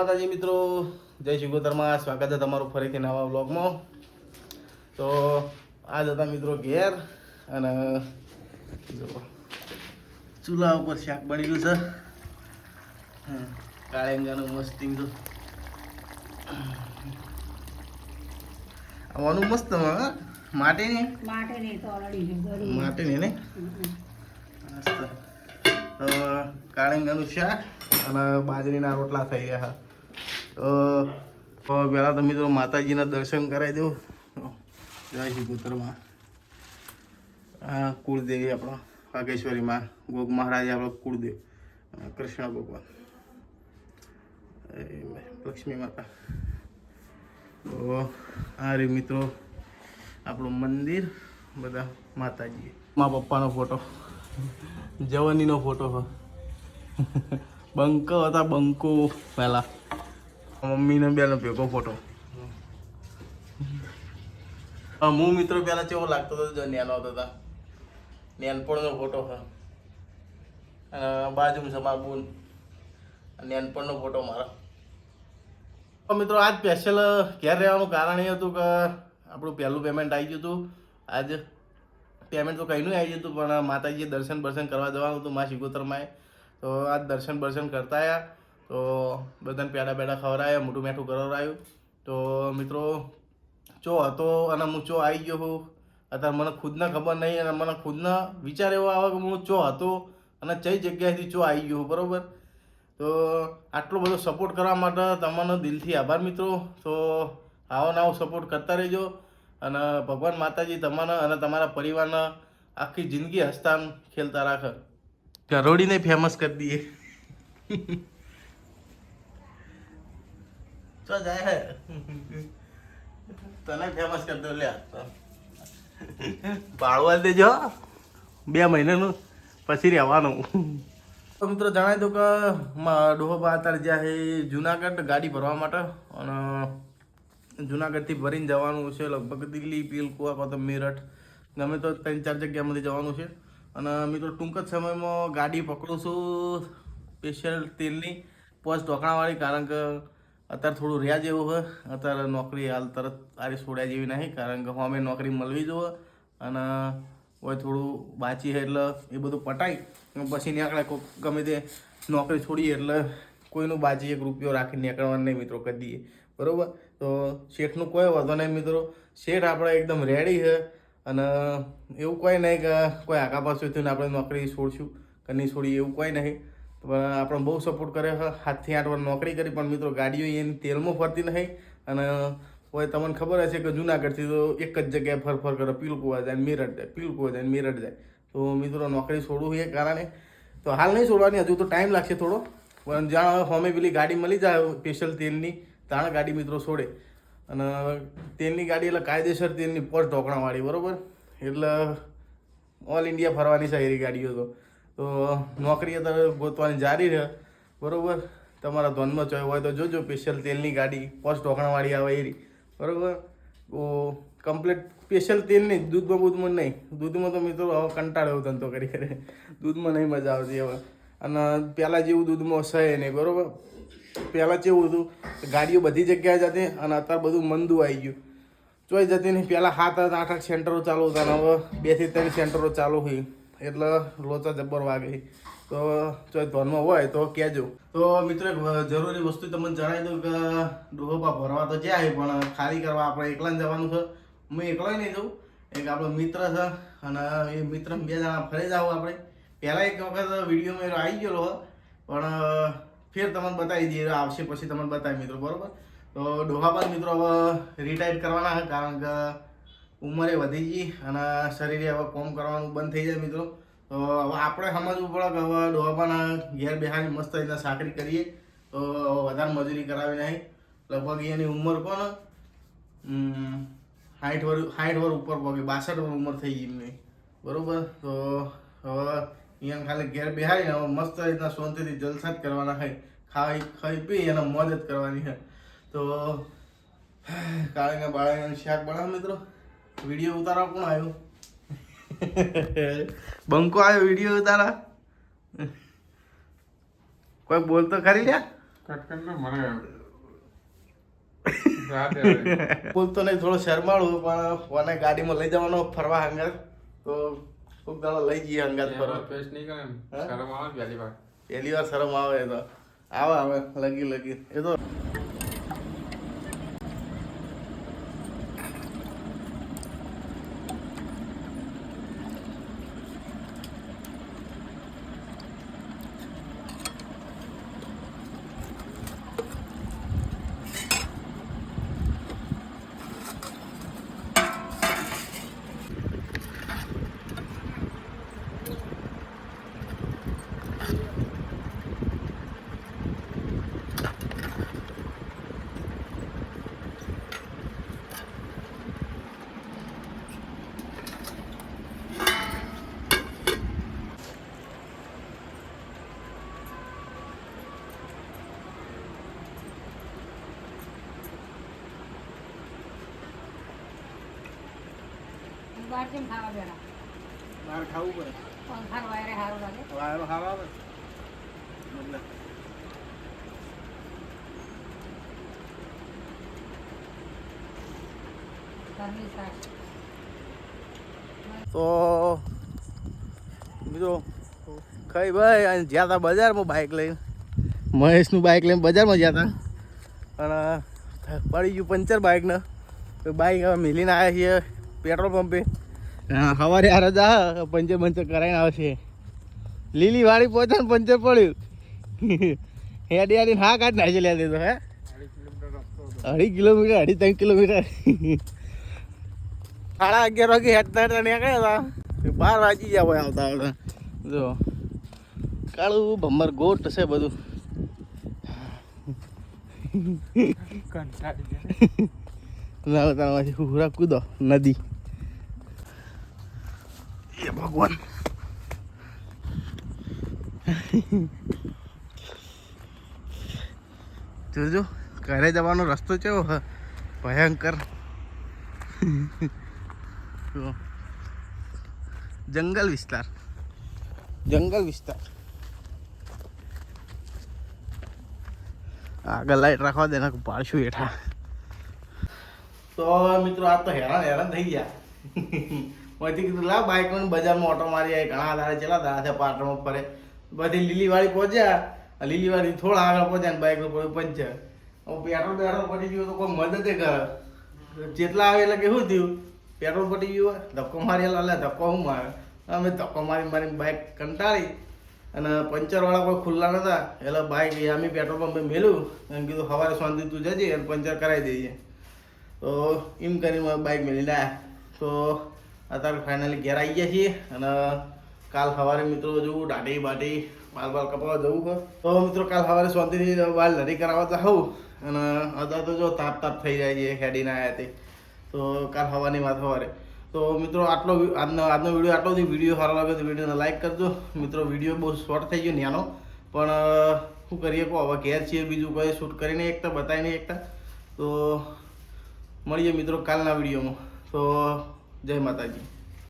માતાજી મિત્રો, જય શિગોતરમાં સ્વાગત છે તમારું ફરીથી નવા વ્લોગમાં. તો આજ હતા મિત્રો ઘેર અને જો ચૂલા ઉપર શાક બનેલું છે. કાળેંગાનું મસ્તી તો આવવાનું મસ્ત માટે નહીં ને કાળેંગાનું શાક અને બાજરીના રોટલા થઈ ગયા. તો પહેલાં તો મિત્રો માતાજીના દર્શન કરાવી દઉં. જય શિગોતરમાં. કુળદેવી આપણો વાઘેશ્વરી માં, ગોગ મહારાજ આપણો કુળદેવ, કૃષ્ણ ભગવાન, લક્ષ્મી માતા. તો આ રે મિત્રો આપણું મંદિર, બધા માતાજી. મારા પપ્પાનો ફોટો, જવાનીનો ફોટો હ બંકો હતા, બંકો પહેલા મમ્મીને બેનો ભેગો ફોટો. હું મિત્રો પહેલા કેવો લાગતો હતો જો નેનો હતો તા, નેનપણનો ફોટો હ. અને બાજુમાં છે મારા બોન, નેનપણનો ફોટો મારો. મિત્રો આજ સ્પેશિયલ ઘેર રહેવાનું કારણ એ હતું કે આપણું પહેલું પેમેન્ટ આવી ગયું હતું. આજે પેમેન્ટ તો કંઈનું આવી ગયું હતું, પણ માતાજીએ દર્શન કરવા જવાનું હતું મારા શિગોતરમાં. તો આજ દર્શન કરતા આવ્યા. તો બધાને પેડા ખવડાવ્યા, મોટું મેઠું કરાવડાવ્યું. તો મિત્રો ચો હતો અને હું ચો આવી ગયો છું અત્યારે મને ખુદને ખબર નહીં, અને મને ખુદને વિચાર એવો આવે કે હું ચો હતો અને કઈ જગ્યાએથી ચો આવી ગયો, બરાબર. તો આટલો બધો સપોર્ટ કરવા માટે તમારો દિલથી આભાર મિત્રો. તો આવો નવો સપોર્ટ કરતા રહેજો, અને ભગવાન માતાજી તમારા અને તમારા પરિવારના આખી જિંદગી હસતા ખેલતા રાખે. ગરોડીને ફેમસ કરી દઈએ. તો જાય હે તને ફેમસ કરી દો. લે ભાડવા દેજો 2 મહિનાનું, પછી રહેવાનું. તો મિત્રો જણાવી દઉં કે ડોહોબા અત્યારે જ્યાં છે જુનાગઢ ગાડી ભરવા માટે, અને જુનાગઢથી ભરીને જવાનું છે લગભગ દિલ્હી, પીલકો અથવા તો મેરઠ, ગમે તો 3-4 જગ્યામાંથી જવાનું છે. અને મિત્રો ટૂંક જ સમયમાં ગાડી પકડું છું સ્પેશિયલ તેલની, પોસ્ટ ઢોકણાવાળી, કારણ કે અત્યારે થોડું રહ્યા જેવું હોય. અત્યારે નોકરી હાલ તરત આરી છોડ્યા જેવી નહીં, કારણ કે અમે નોકરી મળવી જોઈએ, અને હોય થોડું બાચી છે એટલે એ બધું પટાઈ પછી નીકળે. ગમે તે નોકરી છોડીએ એટલે કોઈનું બાજી 1 રૂપિયો રાખીને નીકળવાનું નહીં મિત્રો, કરી દઈએ, બરાબર. તો શેઠનું કોઈ વાંધો નહીં મિત્રો, શેઠ આપણે એકદમ રેડી છે. અને એવું કોઈ નહીં કે કોઈ આગા પાછું થઈને આપણે નોકરી છોડશું કે નહીં છોડીએ, એવું કોઈ નહીં. પણ આપણે બહુ સપોર્ટ કરે છે. 7 થી 8 વાર નોકરી કરી, પણ મિત્રો ગાડીઓ એની તેલમાં ફરતી નહીં. અને હોય તમને ખબર હશે કે જુનાગઢથી તો એક જ જગ્યાએ ફર કરે, પીલકુવા જાય, મેરઠ જાય, પીલકુવા જાય, મેરઠ જાય. તો મિત્રો નોકરી છોડવું એ કારણે તો હાલ નહીં છોડવાની, હજુ તો ટાઈમ લાગશે થોડો. પણ જ્યાં હોમે પેલી ગાડી મળી જાય સ્પેશિયલ તેલની, ત્યાં ગાડી મિત્રો છોડે. અને તેલની ગાડી એટલે કાયદેસર તેલની પોસ્ટ ઢોકણાવાળી, બરાબર. એટલે ઓલ ઇન્ડિયા ફરવાની છે એરી ગાડીઓ. તો નોકરી અત્યારે ગોતવાની જારી રહે, બરાબર. તમારા ધોનમાં ચોય હોય તો જોજો, સ્પેશિયલ તેલની ગાડી પોસ્ટ ઢોકણાવાળી આવે એરી, બરાબર. તો કમ્પ્લીટ સ્પેશિયલ તેલ નહીં, દૂધમાં નહીં. દૂધમાં તો મિત્રો હવે કંટાળો એવો ધંધો કરી કરે, દૂધમાં નહીં મજા આવતી હવે. અને પહેલાં જેવું દૂધમાં છે નહીં, બરાબર. પહેલાં કેવું હતું ગાડીઓ બધી જગ્યાએ જતી, અને અત્યારે બધું મંદું આવી ગયું, ચોઈ જતી નહીં. પહેલાં 7-8 સેન્ટરો ચાલુ હતા, અને હવે 2 થી 3 સેન્ટરો ચાલુ હોય, એટલે લોચા જબ્બર વાગે. તો ચોઈ ધોનમાં હોય તો કહેજો. તો મિત્રો એક જરૂરી વસ્તુ તમને જણાવી દઉં કે ડોહોબા ભરવા તો જાય, પણ ખાલી કરવા આપણે એકલા જવાનું છે. હું એકલો નહીં જઉં, એક આપણો મિત્ર છે, અને એ મિત્ર 2 જણા ફરી જાવ આપણે. પહેલાં એક વખત વિડીયોમાં આવી ગયેલો, પણ ફેર તમને બતાવી દઈએ, આવશે પછી તમને બતાવી મિત્રો, બરાબર. તો ડોહાબા મિત્રો હવે રિટાયર કરવાના છે, કારણ કે ઉંમરે વધી ગઈ અને શરીરે હવે કામ કરવાનું બંધ થઈ જાય મિત્રો. તો હવે આપણે સમજવું પડે કે હવે ડોહાબાના ઘેર બેહાની મસ્ત રીતના સાકરી કરીએ, તો વધારે મજૂરી કરાવી નહીં. લગભગ એની ઉંમર કોને 60 વર્ષ ઉપર પગે, 62 વર્ષ ઉંમર થઈ ગઈ એમની, બરાબર. તો હવે અહીંયા ખાલી ઘેર બેહારીને હવે મસ્ત રીતના શાંતિથી જલસા જ કરવાના છે, ખાઈ પી અને મોજ જ કરવાની છે. તો કાળીના બાળાનું શાક બનાવો મિત્રો. વિડીયો ઉતારવા કોણ આવ્યું? બંકો આવ્યો વિડીયો ઉતારા. કોઈ બોલતો ખરી લ્યા? બોલતો નહીં, થોડો શરમાળું, પણ કોને ગાડીમાં લઈ જવાનો ફરવા હંગાત, તો કોક દાડો લઈ જઈએ હંગાત ફરવા. પહેલી વાર શરમ આવે તો આવે લગી એ તો બહાર કેમ ખાવા બેડા? બહાર ખાવું પડે. પંખાર વાયરે સારું લાગે. વાયરો સારો આવે એટલે ઘરની શાક. તો મિત્રો કઈ ભાઈ જ્યાં હતા બજારમાં બાઇક લઈને, મહેશનું બાઇક લઈને બજારમાં ગયા હતા અને પડી ગયું પંચર બાઇકને. તો બાઇક હવે મિલીને આવ્યા છીએ પેટ્રોલ પંપે. સવારે આ રજા પંચર કરાવીને આવશે. લીલી વાળી પહોંચે ને પંચર પડ્યું. હેડી હા કાઢ નાખી લે દીધો. હે 2.5 કિલોમીટર 3 કિલોમીટર 11:30 વાગે હેડતા નીકળ્યા હતા. 12 વાગી ગયા હોય આવતા આવતા. જો કાળું ભમર ગોટ છે બધું. નાવતામાંથી હુરા કૂદો નદી. એ ભગવાન જોજો ઘરે જવાનો રસ્તો કેવો હ ભયંકર. જંગલ વિસ્તાર આગળ લાઈટ રાખવા દે ને પાડશું હેઠા. તો મિત્રો આ તો હેરાન થઈ ગયા. પછી કીધું લા બાઇક બજારમાં ઓટો મારી આવી. ઘણા દાડા ચેલા દાડા છે પાટણમાં ફરે. બધી લીલીવાળી પહોંચ્યા. લીલીવાળી થોડા આગળ પહોંચ્યા ને બાઇકનું પડ્યું પંચર. પેટ્રોલ પડી ગયું તો કોઈ મદદ કરે. જેટલા આવે એટલે કે શું થયું, પેટ્રોલ પડી ગયું ધક્કો મારેલા. એટલે ધક્કો શું મારે, અમે ધક્કો મારી બાઇક કંટાળી અને પંચરવાળા કોઈ ખુલ્લા નતા. એટલે બાઇક અમે પેટ્રોલ પંપે મેલ્યું અને કીધું સવારે શાંતિ તું જજે અને પંચર કરાવી દઈએ. તો એમ કરીને બાઇક મેળીને આવ્યા. તો અત્યારે ફાઇનલી ઘેર આવી ગયા છીએ અને કાલ સવારે મિત્રો જવું દાઢી બાટી બાલ કપાવવા જવું છે. તો મિત્રો કાલ સવારે શાંતિથી બાલ લડી કરાવવા જાઉં. અને અત્યારે તો જો તાપ થઈ જાય છે હેડીને આવ્યા તે. તો કાલ સવારની વાત સવારે. તો મિત્રો આજનો વિડીયો આટલો જ. વિડીયો સારો લાગે તો વિડીયોને લાઈક કરજો. મિત્રો વિડીયો બહુ શોર્ટ થઈ ગયો નાનો, પણ શું કરીએ કહો, હવે ઘેર છીએ, બીજું કોઈ શૂટ કરીને એકતા બતાવી નહીં એકતા. તો મળીએ મિત્રો કાલના વિડીયોમાં. તો જય માતાજી.